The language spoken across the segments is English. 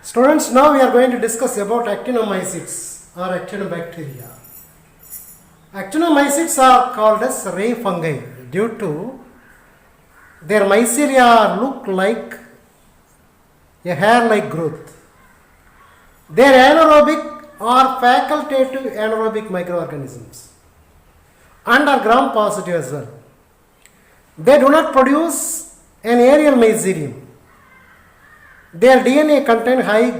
Students, now we are going to discuss about actinomycetes or actinobacteria. Actinomycetes are called as ray fungi due to their mycelia look like a hair-like growth. They are anaerobic or facultative anaerobic microorganisms and are gram-positive as well. They do not produce an aerial mycelium. Their DNA contain high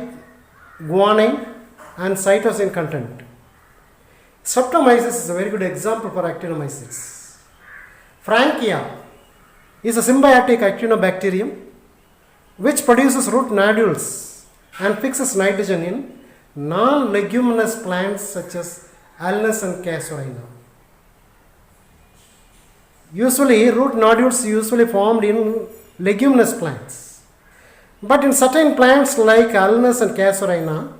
guanine and cytosine content. Streptomyces is a very good example for actinomycetes. Frankia is a symbiotic actinobacterium which produces root nodules and fixes nitrogen in non-leguminous plants such as Alnus and Casuarina. Usually, root nodules usually formed in leguminous plants. But in certain plants like Alnus and Casuarina,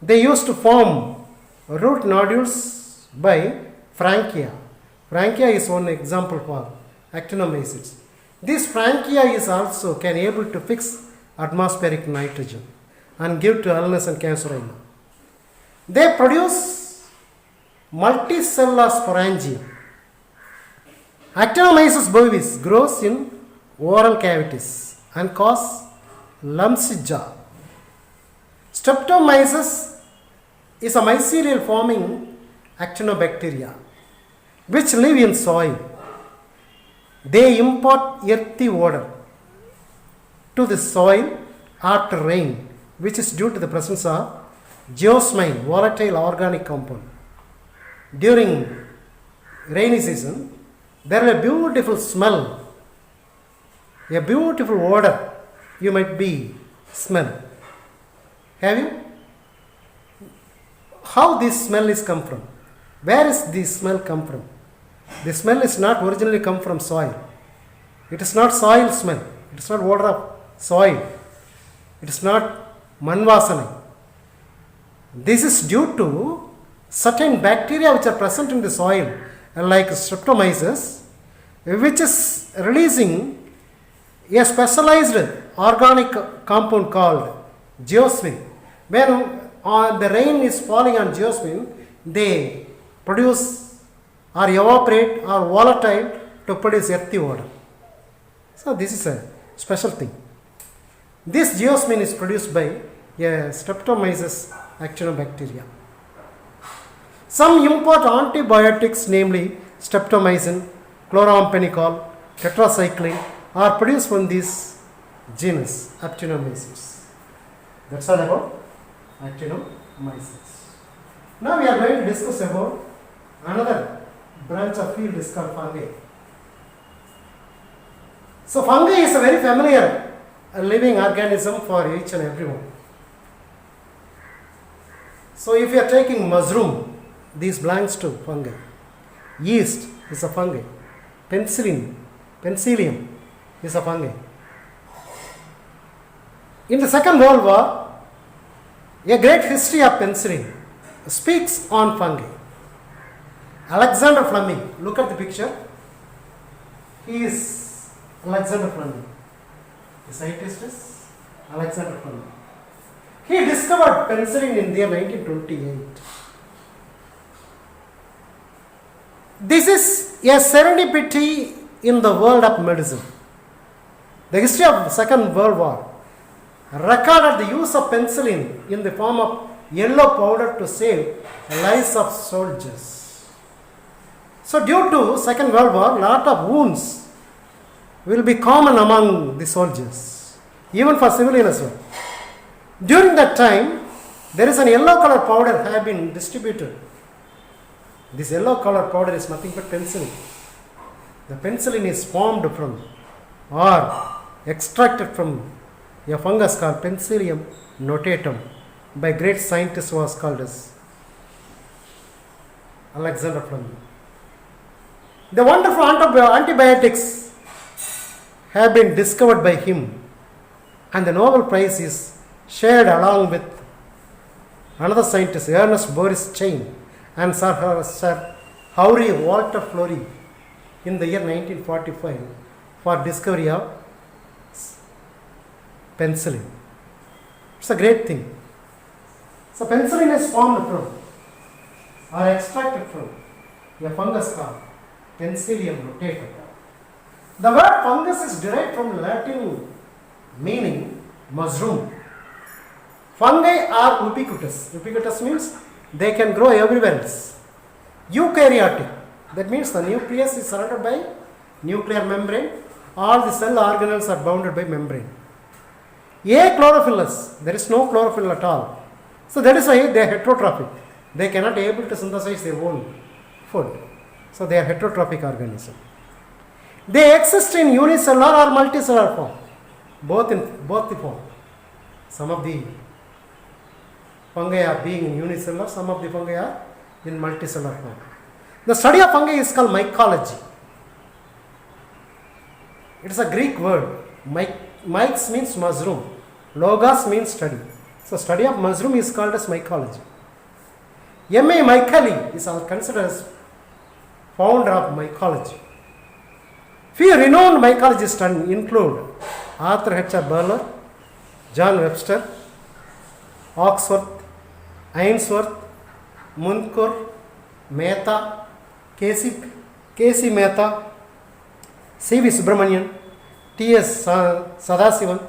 they used to form root nodules by Frankia. Frankia is one example for actinomycetes. This Frankia is also can able to fix atmospheric nitrogen and give to Alnus and Casuarina. They produce multicellular sporangium. Actinomyces bovis grows in oral cavities and cause lumps in jaw. Streptomyces is a mycelial forming actinobacteria which live in soil. They impart earthy odor to the soil after rain, which is due to the presence of geosmin, volatile organic compound. During rainy season, there is a beautiful smell, a beautiful odor you might be smell. Have you? How this smell is come from? Where is this smell come from? The smell is not originally come from soil. It is not soil smell. It is not odor of soil. It is not manvasana. This is due to certain bacteria which are present in the soil, like Streptomyces, which is releasing a specialized organic compound called geosmin. When the rain is falling on geosmin, they produce or evaporate or volatile to produce earthy odor. So this is a special thing. This geosmin is produced by a Streptomyces actinobacteria. Some import antibiotics, namely streptomycin, chloramphenicol, tetracycline, are produced from this genus Actinomyces. That's all about actinomyces. Now we are going to discuss about another branch of field is called fungi. So fungi is a very familiar living organism for each and everyone. So if you are taking mushroom, these belongs to fungi. Yeast is a fungi. Penicillium is a fungi. In the Second World War, a great history of penicillin speaks on fungi. Alexander Fleming, look at the picture. He is Alexander Fleming. The scientist is Alexander Fleming. He discovered penicillin in the year 1928. This is a serendipity in the world of medicine. The history of the Second World War recorded the use of penicillin in the form of yellow powder to save lives of soldiers. So due to Second World War, lot of wounds will be common among the soldiers, even for civilians as well. During that time, there is an yellow color powder have been distributed. This yellow color powder is nothing but penicillin. The penicillin is formed from or extracted from a fungus called Penicillium notatum by great scientist who was called as Alexander Fleming. The wonderful antibiotics have been discovered by him, and the Nobel Prize is shared along with another scientist, Ernest Boris Chain, and Sir Henry Walter Florey in the year 1945 for discovery of penicillin. It's a great thing. So penicillin is formed from or extracted from a fungus called Penicillium rotatum. The word fungus is derived from Latin meaning mushroom. Fungi are ubiquitous. Ubiquitous means they can grow everywhere else. Eukaryotic, that means the nucleus is surrounded by nuclear membrane. All the cell organelles are bounded by membrane. Achlorophyllous, there is no chlorophyll at all. So that is why they are heterotrophic. They cannot be able to synthesize their own food. So they are heterotrophic organisms. They exist in unicellular or multicellular form. Both the form. Some of the fungi are being in unicellular, some of the fungi are in multicellular form. The study of fungi is called mycology. It is a Greek word. Myx means mushroom. Logos means study. So study of mushroom is called as mycology. M.A. Mycali is considered as founder of mycology. Few renowned mycologists include Arthur H. Burler, John Webster, Oxford, Ainsworth, Munkur, Mehta, K.C. Mehta, C.V. Subramanian, T.S. Sadasivan.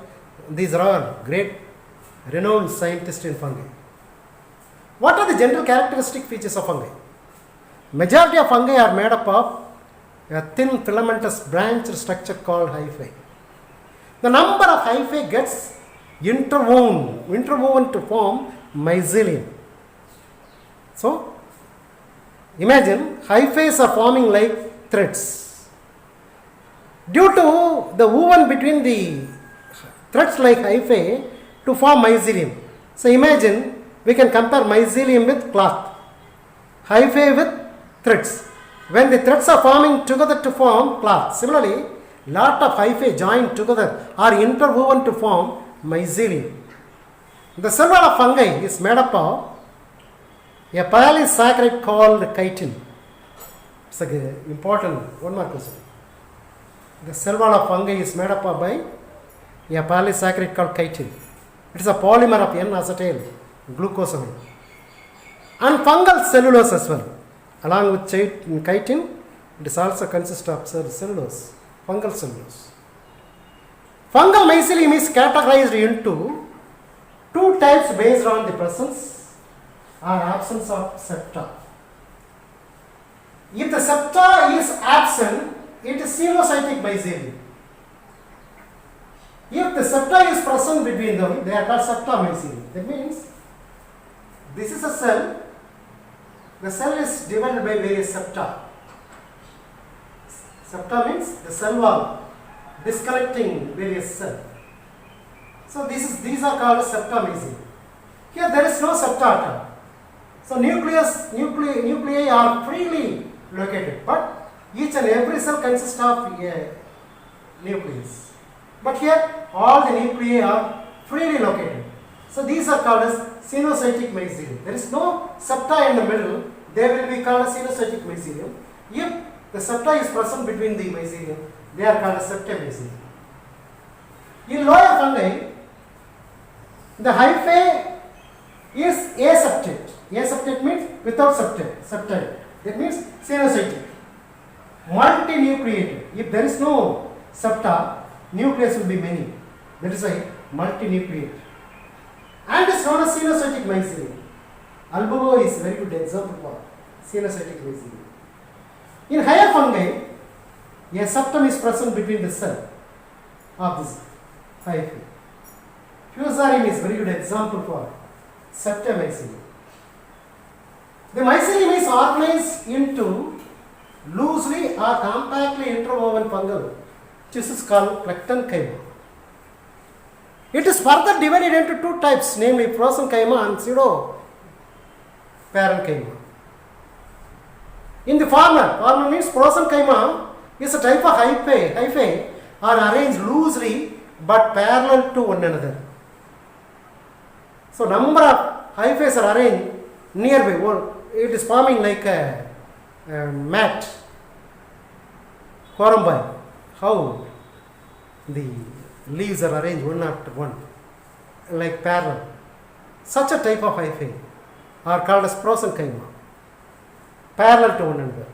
These are all great renowned scientists in fungi. What are the general characteristic features of fungi? Majority of fungi are made up of a thin filamentous branched structure called hyphae. The number of hyphae gets interwoven to form mycelium. So, imagine hyphae are forming like threads. Due to the woven between the threads like hyphae to form mycelium. So, imagine we can compare mycelium with cloth, hyphae with threads. When the threads are forming together to form cloth, similarly, lot of hyphae joined together are interwoven to form mycelium. The cell wall of fungi is made up of a polysaccharide called chitin. It's an important one more question. The cell wall of fungi is made up of by a polysaccharide called chitin. It is a polymer of N-acetyl glucosamine. And fungal cellulose as well. Along with chitin, it is also consists of cellulose, fungal cellulose. Fungal mycelium is categorized into two types based on the presence or absence of septa. If the septa is absent, it is cenocytic mycelium. If the septa is present between them, they are called septa mycelium. That means this is a cell. The cell is divided by various septa. Septa means the cell wall disconnecting various cells. So these are called septa mycelium. Here there is no septa at all. So nuclei are freely located, but each and every cell consists of a nucleus. But here all the nuclei are freely located. So these are called as cenocytic mycelium. There is no septa in the middle, they will be called as cenocytic mycelium. If the septa is present between the mycelium, they are called as septa mycelium. In lower fungi, the hyphae is aseptate. Aseptate means without septate. That means cenocytic. Multinucleated. If there is no septa, nucleus will be many. That is why multinucleated. And is known as cenocytic mycelium. Albugo is a very good example for cenocytic mycelium. In higher fungi, a septum is present between the cell of this hyphae. Fusarium is a very good example for septa mycelium. The mycelium is organized into loosely or compactly interwoven fungal tissues called plectenchyma. It is further divided into two types, namely prosenchyma and pseudoparenchyma. In the former means prosenchyma is a type of hyphae are arranged loosely but parallel to one another. So number of hyphae are arranged nearby. It is forming like a mat, corymbi. How the leaves are arranged one after one. like parallel. Such a type of hyphae are called as prosenchyma, parallel to one another.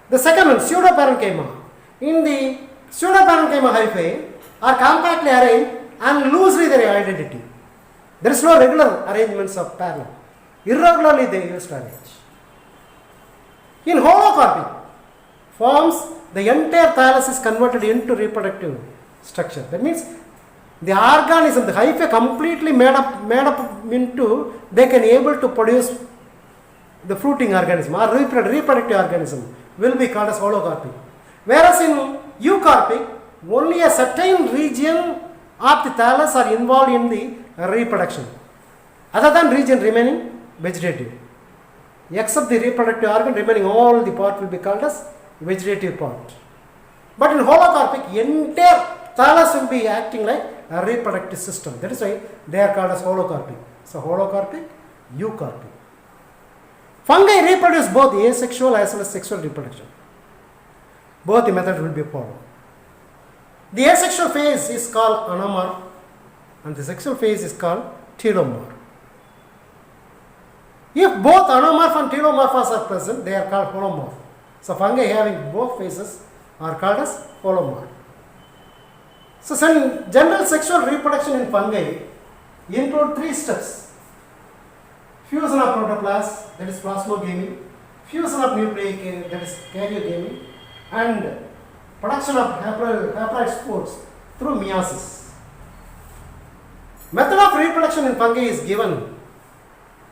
The second one, pseudoparenchyma. In the pseudoparenchyma hyphae are compactly arranged and loosely their identity. There is no regular arrangements of parallel. Irregularly they used to arrange. In holocarpic forms, the entire thallus is converted into reproductive structure. That means the organism, the hyphae completely made up into, they can able to produce the fruiting organism or reproductive organism will be called as holocarpic. Whereas in eucarpic, only a certain region of the thallus are involved in the reproduction. Other than region remaining vegetative. Except the reproductive organ, remaining all the part will be called as vegetative part. But in holocarpic, entire thallus will be acting like a reproductive system. That is why they are called as holocarpic. So holocarpic, eucarpic. Fungi reproduce both asexual as well as sexual reproduction. Both the methods will be followed. The asexual phase is called anomorph and the sexual phase is called telomorph. If both anomorph and telomorphs are present, they are called holomorph. So fungi having both phases are called as holomorph. So general sexual reproduction in fungi include three steps: fusion of protoplast, that is plasmogamy; fusion of nuclei, that is karyogamy; and production of haploid spores through meiosis. Method of reproduction in fungi is given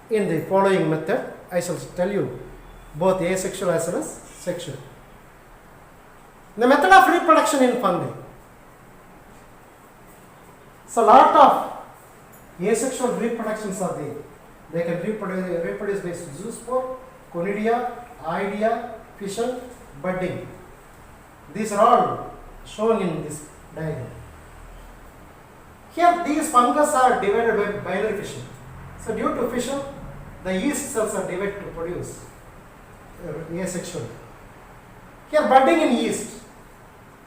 in the following method. I shall tell you both asexual as well as sexual. The method of reproduction in fungi. So lot of asexual reproductions are there. They can reproduce by zoospore, conidia, idea, fission, budding. These are all shown in this diagram. Here these fungus are divided by binary fission. So due to fission, the yeast cells are divided to produce asexual. Here budding in yeast.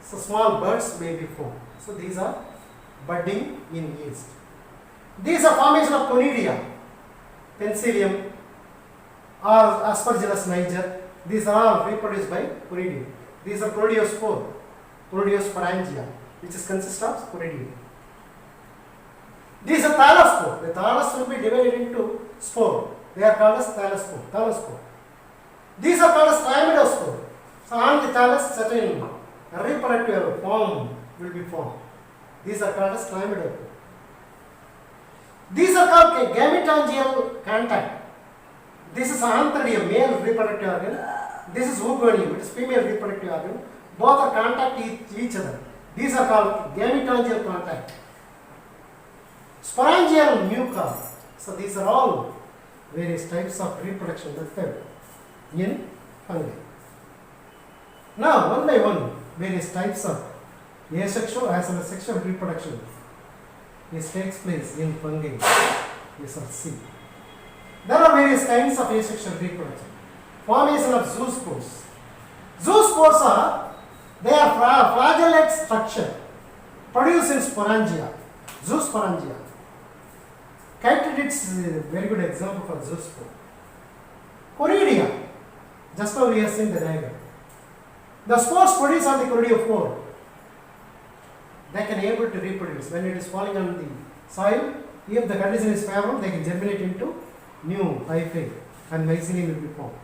So small buds may be formed. So these are budding in yeast. These are formation of conidia, penicillium or Aspergillus niger. These are all reproduced by conidium. These are conidiospore, conidiosporangia, which is consist of conidium. These are thallospore. The thallus will be divided into spore. They are called as thallospore. These are called as chlamydospore. So on the thallus, certain reproductive form will be formed. These are called as chlamydospore. These are called gametangial contact. This is antheridium, male reproductive organ. This is oogonium, it is female reproductive organ. Both are contact each other. These are called gametangial contact. Sporangial muca. So these are all various types of reproduction method in fungi. Now one by one, various types of asexual as well as sexual reproduction takes place in fungi. We shall see. There are various kinds of asexual reproduction. Formation of zoospores. Zoospores are flagellate structure produced in sporangia. Zoosporangia. Chytridids is a very good example for zoospore. Conidia. Just now we have seen the diagram. The spores produced on the conidiophore. They can able to reproduce. When it is falling on the soil, if the condition is favorable, they can germinate into new hyphae and mycelium will be formed.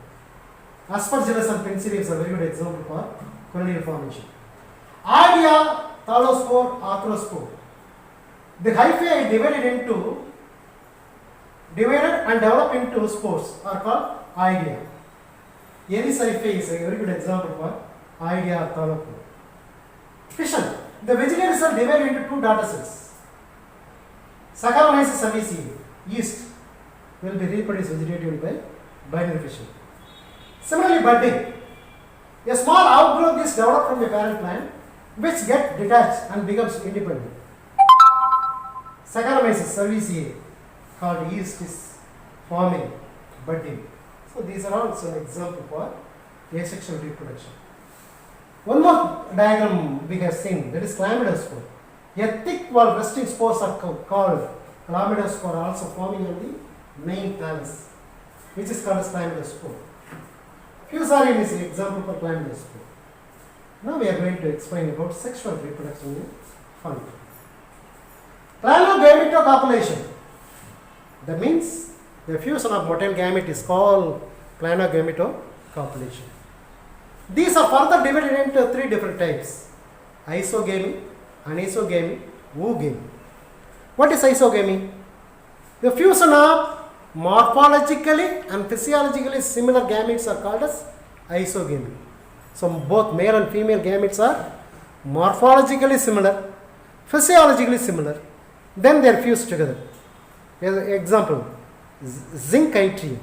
Aspergillus and penicillium is a very good example for conidial formation. Idea, thallospore, arthrospore. The hyphae divided and develop into spores are called idea. Aries hyphae is a very good example for idea or thallospore. Fission. The vegetative cell divided into two daughter cells. Saccharomyces cerevisiae, yeast, will be reproduced vegetatively by binary fission. Similarly, budding. A small outgrowth is developed from a parent plant which gets detached and becomes independent. Saccharomyces cerevisiae called yeast is forming, budding. So these are all some example for asexual reproduction. One more diagram we have seen, that is chlamydospore. A thick wall resting spores are called chlamydospore also forming on the main thallus, which is called as chlamydospore. Fusarium is an example for chlamydospore. Now we are going to explain about sexual reproduction in fungi. Planogametocopulation. That means the fusion of motile gamete is called planogametocopulation. These are further divided into three different types: isogamy, anisogamy, oogamy. What is isogamy? The fusion of morphologically and physiologically similar gametes are called as isogamy. So both male and female gametes are morphologically similar, physiologically similar, then they are fused together. Example, zinc yttrium.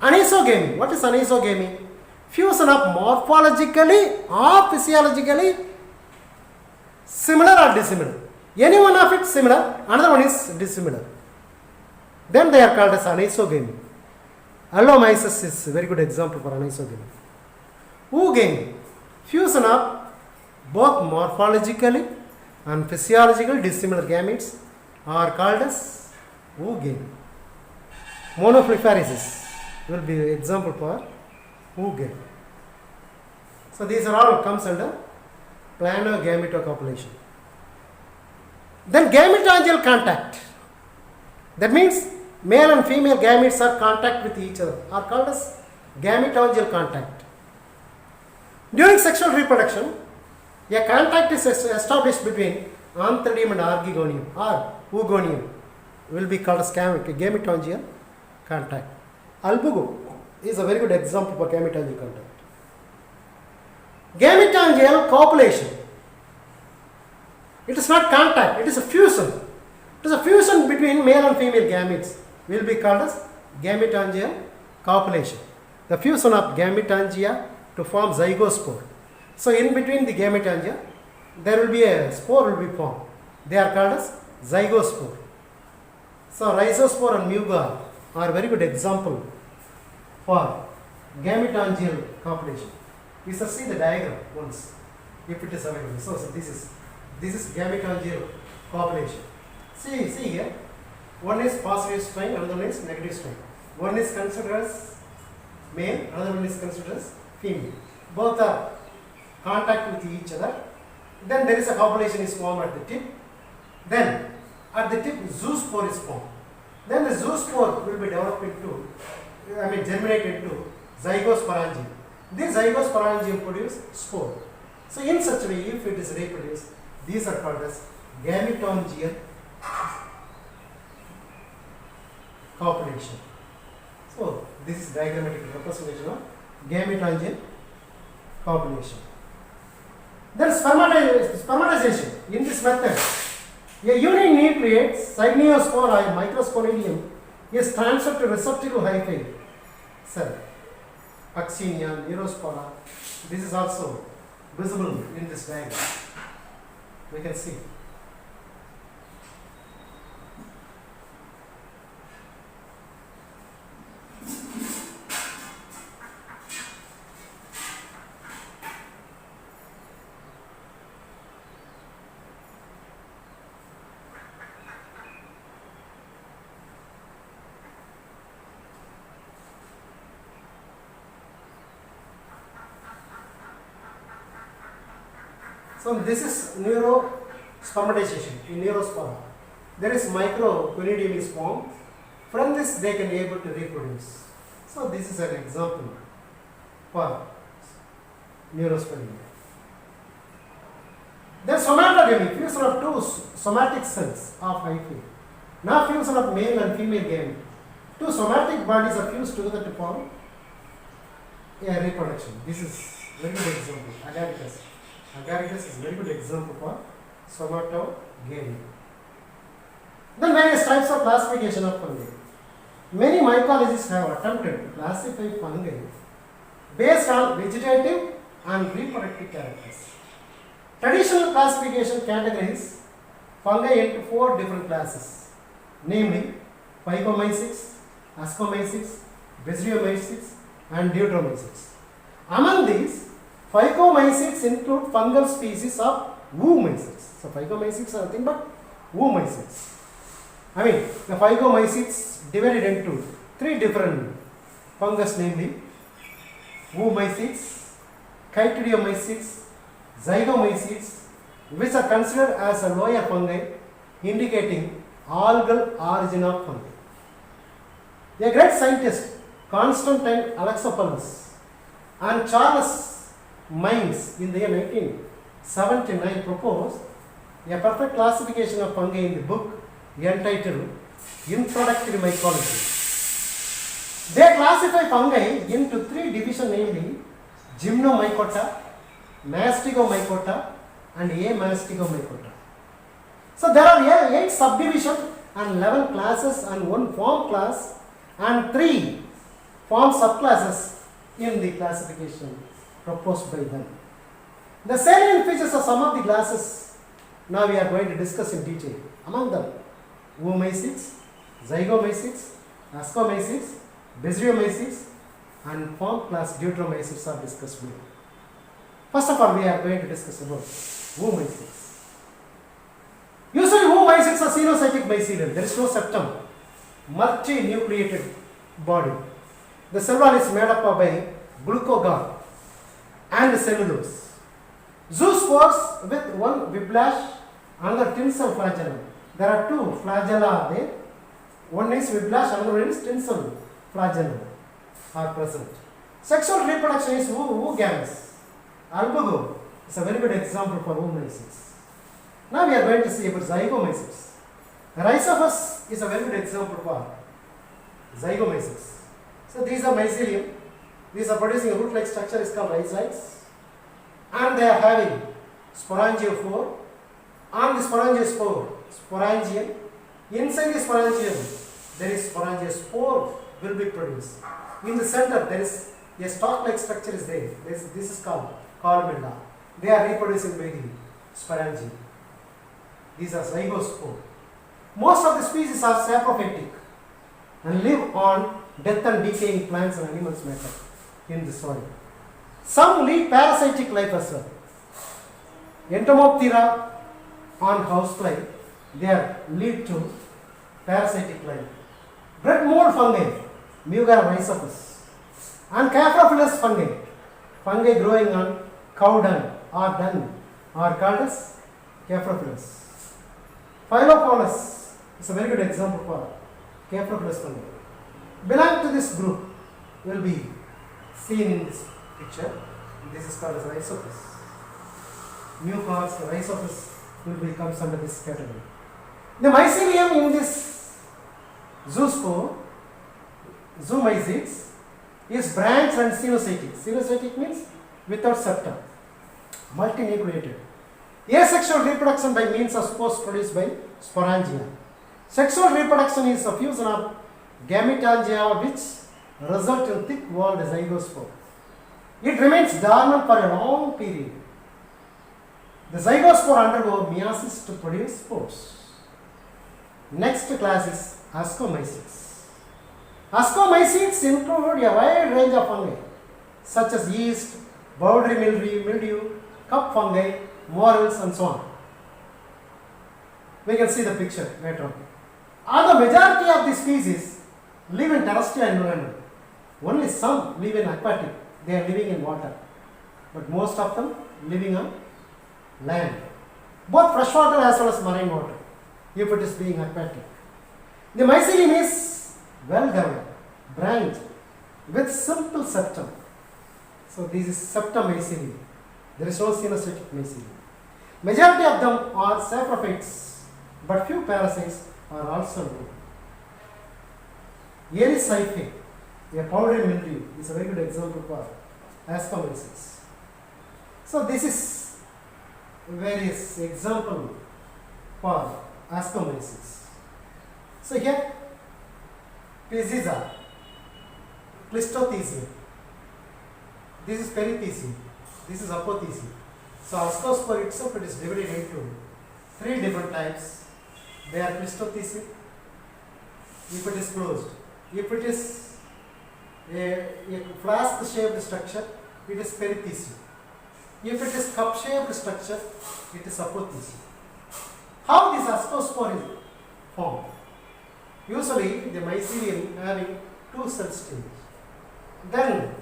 Anisogamy. What is anisogamy? Fusion of morphologically or physiologically similar or dissimilar. Any one of it similar, another one is dissimilar. Then they are called as anisogamy. Allomyces is a very good example for anisogamy. Oogamy. Fusion of both morphologically and physiologically dissimilar gametes are called as oogamy. Monophylesis will be an example for oogamy. So these are all comes under planogametocopulation. Then gametangial contact. That means male and female gametes are contact with each other, are called as gametangial contact. During sexual reproduction, a contact is established between antheridium and archegonium or oogonium, will be called as gametangial contact. Albugo is a very good example for gametangial contact. Gametangial copulation. It is not contact, it is a fusion. It is a fusion between male and female gametes, will be called as gametangial copulation. The fusion of gametangia to form zygospore. So in between the gametangia, there will be a spore will be formed. They are called as zygospore. So rhizospore and mugor are very good example for gametangial copulation. We shall see the diagram once, if it is available. So this is gametangial copulation. See here, one is positive strain, another one is negative strain. One is considered as male, another one is considered as female. Both are contact with each other. Then there is a copulation is formed at the tip. Then at the tip zoospore is formed. Then the zoospore will be developed into, germinate into zygosporangium. This zygosporangium produce spore. So in such a way, if it is reproduced, these are called as gametangial copulation. So this is diagrammatic representation of gametangial copulation. Then spermatization. In this method, a uninucleate cygniospore or microsporidium is transferred to receptacle hyphae cell. Actinia, neurospora. This is also visible in this diagram. We can see. So this is neurospermatization in neurospora. There is microconidium is formed. From this they can be able to reproduce. So this is an example for neurosporidium. Then somatogamy, fusion of two somatic cells of hyphae. Now fusion of male and female gamete. Two somatic bodies are fused together to form a reproduction. This is very good example. Agaricus. Agaricus is very good example for somatogamy. Then various types of classification of fungi. Many mycologists have attempted to classify fungi based on vegetative and reproductive characters. Traditional classification categories fungi into 4 different classes, namely Phycomycetes, Ascomycetes, Basidiomycetes and Deuteromycetes. Among these, Phycomycetes include fungal species of oomycetes. So Phycomycetes are nothing but oomycetes. I mean, the phygomycetes divided into three different fungus, namely oomycetes, chytridiomycetes, zygomycetes, which are considered as a lower fungi, indicating algal origin of fungi. A great scientist, Constantine Alexopoulos and Charles Mines in the year 1979 proposed a perfect classification of fungi in the book entitled Introductory Mycology. They classify fungi into three divisions, namely Gymnomycota, Mastigomycota and Amastigomycota. So there are 8 subdivisions and 11 classes and 1 form class and 3 form subclasses in the classification proposed by them. The salient features of some of the classes now we are going to discuss in detail. Among them, oomycetes, zygomycetes, ascomycetes, basidiomycetes and form class deuteromycetes are discussed below. First of all, we are going to discuss about oomycetes. Usually oomycetes are xenocytic mycelium. There is no septum, multinucleated body. The cell wall is made up by glucagon and cellulose. Zoospores with one whiplash, another tinsel flagellum. There are 2 flagella there. One is whiplash, another one is tinsel flagellum are present. Sexual reproduction is oogamous. Albugo is a very good example for oomycetes. Now we are going to see about zygomycetes. Rhizophus is a very good example for zygomycetes. So these are mycelium. These are producing a root-like structure is called rhizoids, and they are having sporangiophore. On the sporangiospore, sporangium. Inside the sporangium, there is sporangiospore will be produced. In the center, there is a stalk-like structure is there. This is called columella. They are reproducing by the sporangium. These are zygospore. Most of the species are saprophytic and live on death and decaying plants and animals matter in the soil. Some lead parasitic life as well. Entomoptera on housefly, they are lead to parasitic life. Bread mold fungi, Muga rhizophus, and Caphrophilus fungi, fungi growing on cow dung are called as Caphrophilus. Phyllopolis is a very good example for Caphrophilus fungi. Belong to this group will be seen in this picture. This is called as Rhizophus. Mucors, Rhizophus will comes under this category. The mycelium in this zoospore, zoomycetes, is branched and xenocytic. Xenocytic means without septum, multinucleated. Asexual reproduction by means of spores produced by sporangia. Sexual reproduction is a fusion of gametangia which result in thick-walled zygospore. It remains dormant for a long period. The zygospore undergo meiosis to produce spores. Next class is ascomycetes. Ascomycetes include a wide range of fungi such as yeast, powdery mildew, cup fungi, morels and so on. We can see the picture later on. All the majority of the species live in terrestrial environment. Only some live in aquatic. They are living in water. But most of them living on land. Both freshwater as well as marine water, if it is being aquatic. The mycelium is well governed, branched, with simple septum. So this is septum mycelium. There is no xenocytic mycelium. Majority of them are saprophytes, but few parasites are also known. Erysipecae, a powdery mildew, is a very good example for ascomycetes. So this is various example for ascomycetes. So here, Pisiza, Clistothecium. This is perithecium. This is apothecium. So ascospore itself, it is divided into 3 different types. They are Clistothecium, if it is closed. If it is a flask shaped structure, it is perithecium. If it is cup shaped structure, it is apothecium. How this ascospore is formed? Usually the mycelium having 2 cell stage. Then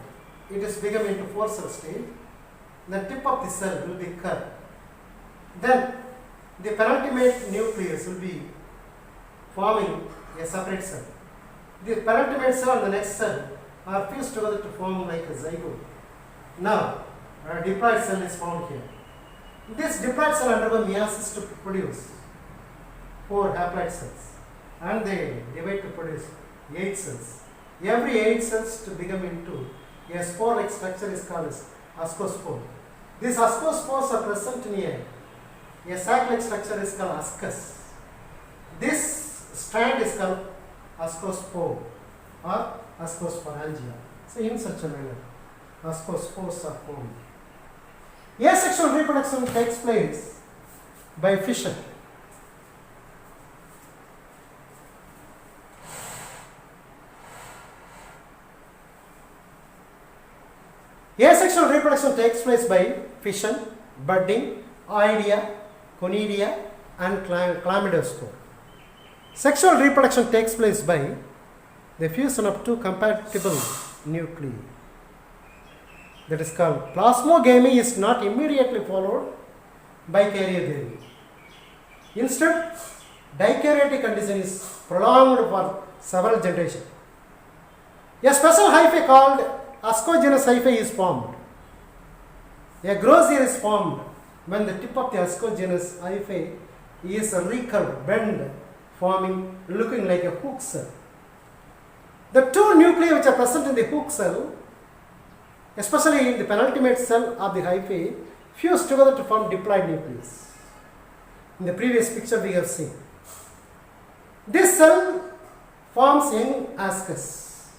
it is become into 4 cell stage. The tip of the cell will be curved. Then the penultimate nucleus will be forming a separate cell. The penultimate cell and the next cell are fused together to form like a zygote. Now, a diploid cell is found here. This diploid cell undergo meiosis to produce 4 haploid cells, and they divide to produce 8 cells. Every 8 cells to become into a spore-like structure is called as ascospore. These ascospores are present in a sac-like structure is called ascus. This strand is called ascospore or ascosporangia. So in such a manner, ascospores are formed. Asexual reproduction takes place by fission. Asexual reproduction takes place by fission, budding, oidea, conidia, and chlamydospore. Sexual reproduction takes place by the fusion of 2 compatible nuclei. That is called plasmogamy. Is not immediately followed by karyogamy. Instead, dikaryotic condition is prolonged for several generations. A special hyphae called ascogenous hyphae is formed. A grozier is formed when the tip of the ascogenous hyphae is recurved, bent, forming, looking like a hook cell. The 2 nuclei which are present in the hook cell, especially in the penultimate cell of the hyphae, fuse together to form diploid nucleus. In the previous picture we have seen. This cell forms young ascus.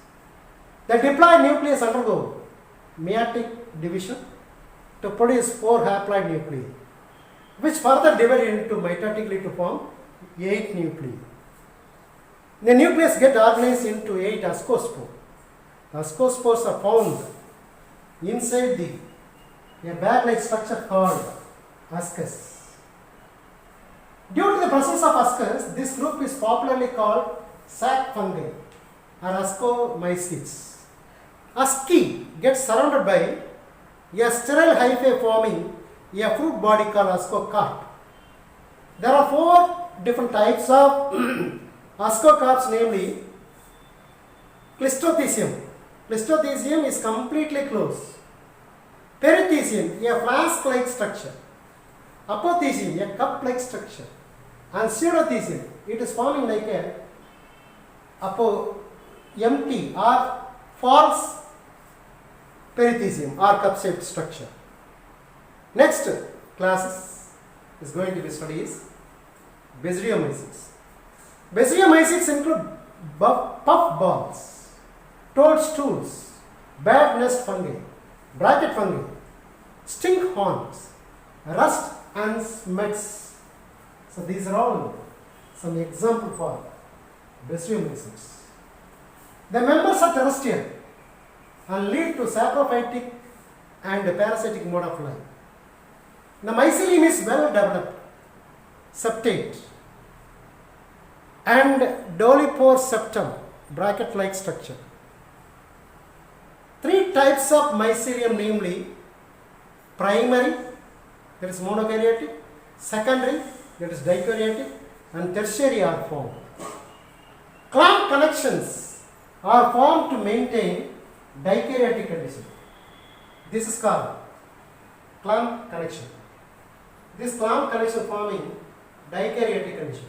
The diploid nucleus undergo meiotic division to produce 4 haploid nuclei, which further divide into mitotically to form 8 nuclei. The nucleus get organized into 8 ascospores. The ascospores are found inside a bag-like structure called ascus. Due to the presence of ascus, this group is popularly called sac fungi or ascomycetes. Asci gets surrounded by a sterile hyphae forming a fruit body called ascocarp. There are 4 different types of ascocarps, namely Clistothecium. Clistothecium is completely closed. Perithecium, a flask-like structure. Apothecium, a cup-like structure. And Pseudothecium, it is forming like a empty or false perithecium or cup-shaped structure. Next class is going to be studies Baseriomycetes. Baseriomycetes include puff balls, toadstools, bat nest fungi, bracket fungi, stink horns, rust and smeds. So these are all some example for Baseriomycetes. The members are terrestrial and lead to saprophytic and parasitic mode of life. The mycelium is well developed, septate, and dolichopore septum, bracket-like structure. 3 types of mycelium, namely primary, that is monokaryotic, secondary, that is dikaryotic, and tertiary are formed. Clamp connections are formed to maintain dikaryotic condition. This is called clamp connection. This clamp connection forming dikaryotic condition.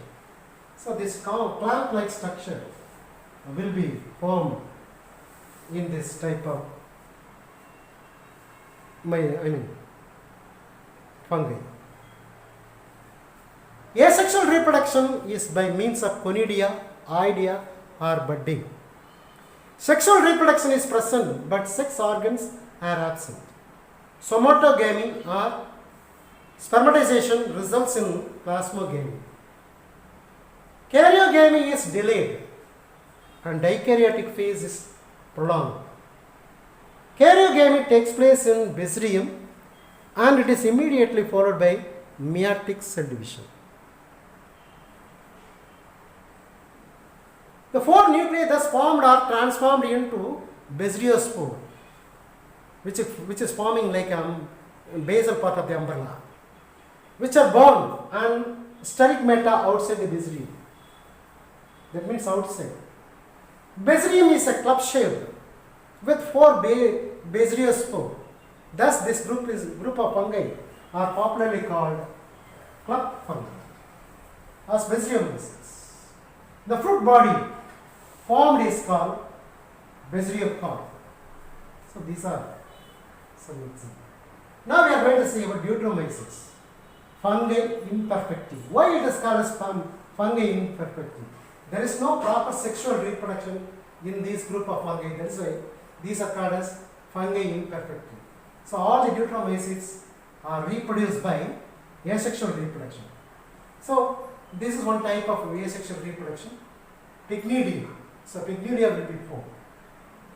So this clamp-like structure will be formed in this type of fungi. Asexual reproduction is by means of conidia, oidea, or budding. Sexual reproduction is present, but sex organs are absent. Somatogamy or spermatization results in plasmogamy. Karyogamy is delayed and dikaryotic phase is prolonged. Karyogamy takes place in Baserium and it is immediately followed by meiotic cell division. The four nuclei thus formed are transformed into basidiospore, which is forming like a basal part of the umbrella, which are born and steric outside the basidium. That means outside. Basidium is a club shape with four basidiospore. Thus, this group of fungi are popularly called club fungi as basidium bases. The fruit body formed is called basidium cord. So these are some examples. Now we are going to see about Deuteromyces, fungi imperfecti. Why it is called as fungi imperfecti? There is no proper sexual reproduction in this group of fungi. That is why these are called as fungi imperfecti. So all the Deuteromyces are reproduced by asexual reproduction. So this is one type of asexual reproduction. Pycnidia. So pycnidia will be formed.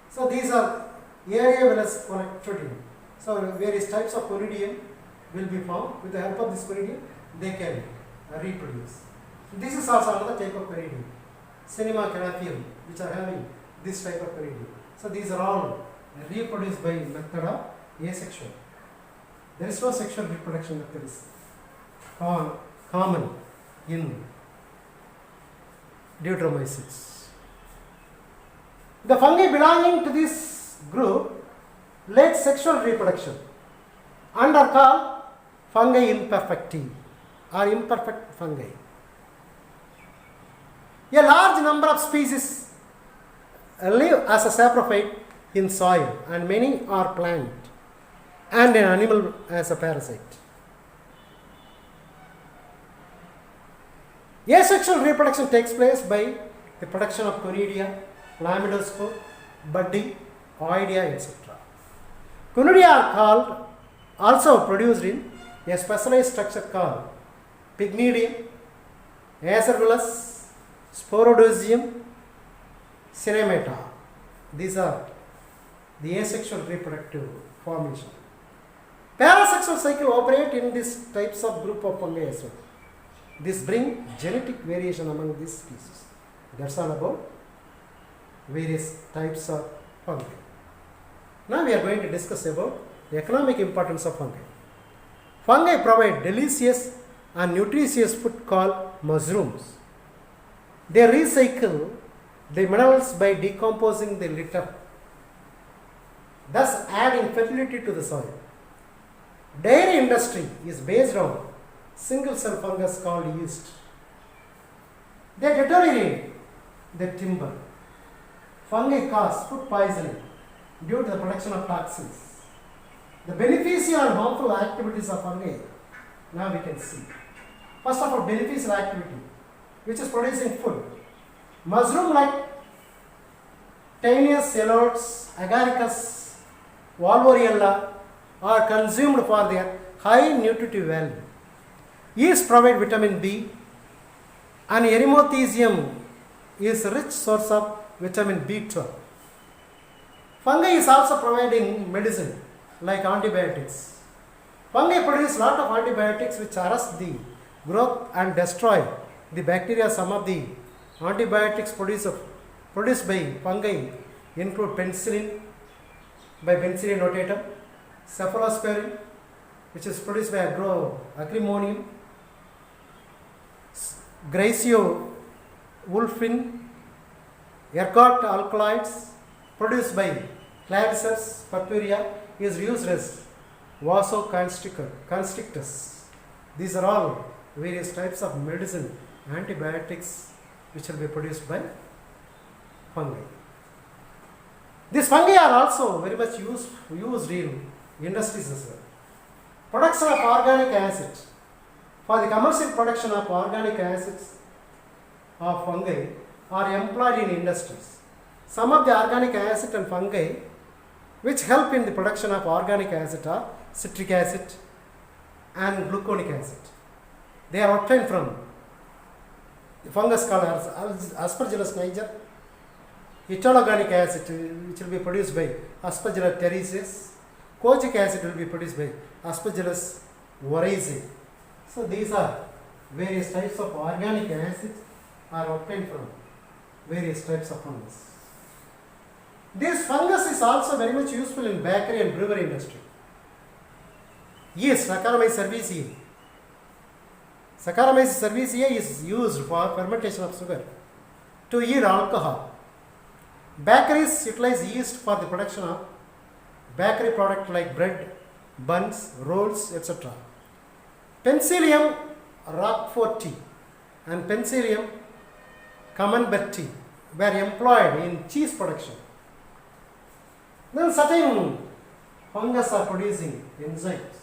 So these are Areovelous connectoridium. So various types of conidium will be formed. With the help of this conidium, they can reproduce. This is also another type of conidium, Cinema canapium, which are having this type of conidium. So these are all reproduced by method of asexual. There is no sexual reproduction method is common in Deuteromyces. The fungi belonging to this group lack sexual reproduction and are called fungi imperfecti or imperfect fungi. A large number of species live as a saprophyte in soil, and many are plant and an animal as a parasite. Asexual reproduction takes place by the production of conidia, chlamydospore, budding, oidea, etc. Conidia are also produced in a specialized structure called pycnidium, acervulus, sporodocium, cinemata. These are the asexual reproductive formation. Parasexual cycle operate in these types of group of fungi as well. This bring genetic variation among these species. That's all about various types of fungi. Now we are going to discuss about the economic importance of fungi. Fungi provide delicious and nutritious food called mushrooms. They recycle the minerals by decomposing the litter, thus adding fertility to the soil. Dairy industry is based on single cell fungus called yeast. They deteriorate the timber. Fungi cause food poisoning due to the production of toxins. The beneficial and harmful activities of fungi, now we can see. First of all, beneficial activity, which is producing food. Mushroom like Taenius celotes, Agaricus, Valvoriella are consumed for their high nutritive value. Yeast provide vitamin B, and Erythrothecium is a rich source of vitamin B12. Fungi is also providing medicine like antibiotics. Fungi produce lot of antibiotics which arrest the growth and destroy the bacteria. Some of the antibiotics produced by fungi include penicillin by Penicillium notatum, cephalosporin, which is produced by Acremonium, Gracio wolfin, ergot alkaloids produced by Claviceps purpurea is used as vasoconstrictors. These are all various types of medicine, antibiotics which will be produced by fungi. These fungi are also very much used in industries as well. Production of organic acid. For the commercial production of organic acids of fungi are employed in industries. Some of the organic acid and fungi which help in the production of organic acid are citric acid and gluconic acid. They are obtained from the fungus called Aspergillus niger, italorganic acid which will be produced by Aspergillus terraceus, kojic acid will be produced by Aspergillus oryzae. So these are various types of organic acids are obtained from various types of fungus. This fungus is also very much useful in bakery and brewery industry. Yeast, Saccharomyces cerevisiae. Saccharomyces cerevisiae is used for fermentation of sugar to yield alcohol. Bakeries utilize yeast for the production of bakery products like bread, buns, rolls, etc. Penicillium roqueforti and Penicillium camemberti were employed in cheese production. Then certain fungus are producing enzymes.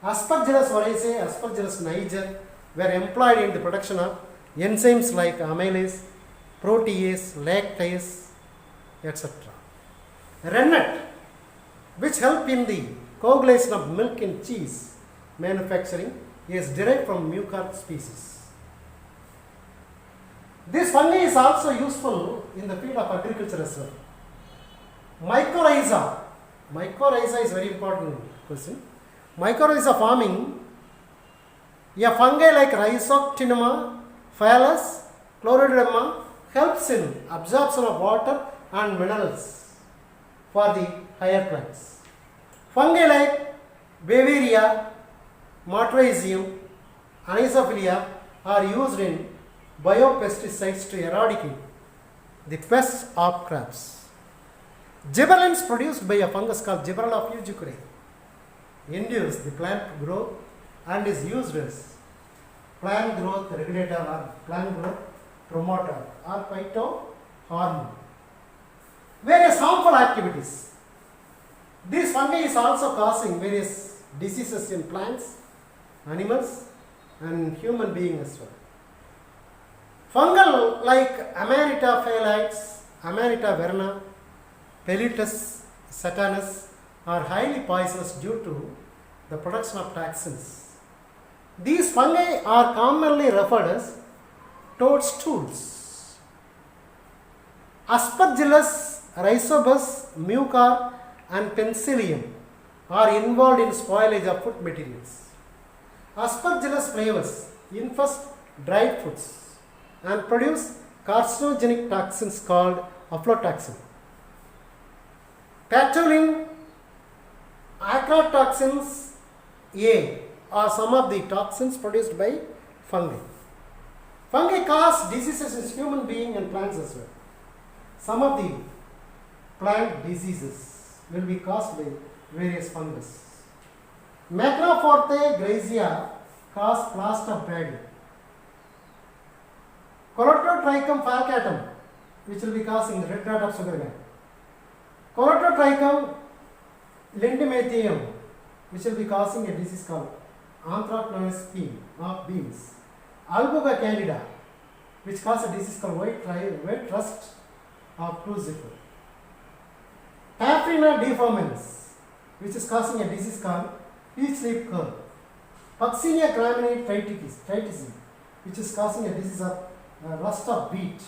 Aspergillus oryzae, Aspergillus niger were employed in the production of enzymes like amylase, protease, lactase, etc. Rennet, which help in the coagulation of milk in cheese manufacturing, is derived from Mucor species. This fungi is also useful in the field of agriculture as well. Mycorrhiza. Mycorrhiza is very important question. Mycorrhiza farming, a fungi like Rhizoctinuma, Phallus, Chloroderma helps in absorption of water and minerals for the higher plants. Fungi like Beauveria, Motrizium, Anisophilia are used in biopesticides to eradicate the pests of crops. Gibberellins produced by a fungus called Gibberella fujikurei induce the plant growth and is used as plant growth regulator or plant growth promoter or phytohormone. Various harmful activities. This fungi is also causing various diseases in plants, animals and human beings as well. Fungal like Amanita phthalites, Amanita verna, Pelitus satanus are highly poisonous due to the production of toxins. These fungi are commonly referred as toadstools. Aspergillus, Rhizobus, Mucor and Penicillium are involved in spoilage of food materials. Aspergillus flavus infest dried foods and produce carcinogenic toxins called aflatoxin. Patulin, acrotoxins A are some of the toxins produced by fungi. Fungi cause diseases in human beings and plants as well. Some of the plant diseases will be caused by various fungus. Macrophorte gracia cause plaster bedding. Colotrotrichum falcatum, which will be causing red rot of sugar cane. Colotrotrichum lindymathium, which will be causing a disease called anthracnose beans. Albuga candida, which causes a disease called white rust of crucifer. Paphrina deformans, which is causing a disease called peach leaf curl. Puccinia gramineae triticum, which is causing a disease of rust of wheat.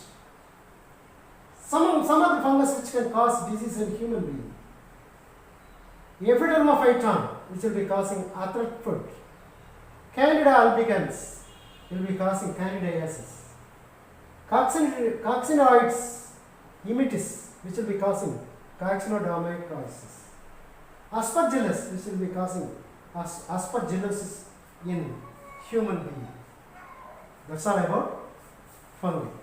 Some of the fungus which can cause disease in human being. Epiderma phyton, which will be causing arthritic foot. Candida albicans will be causing candidiasis. Coccinioids imitis, which will be causing cocciniodermatosis. Aspergillus, which will be causing aspergillosis in human being. That's all about fungi.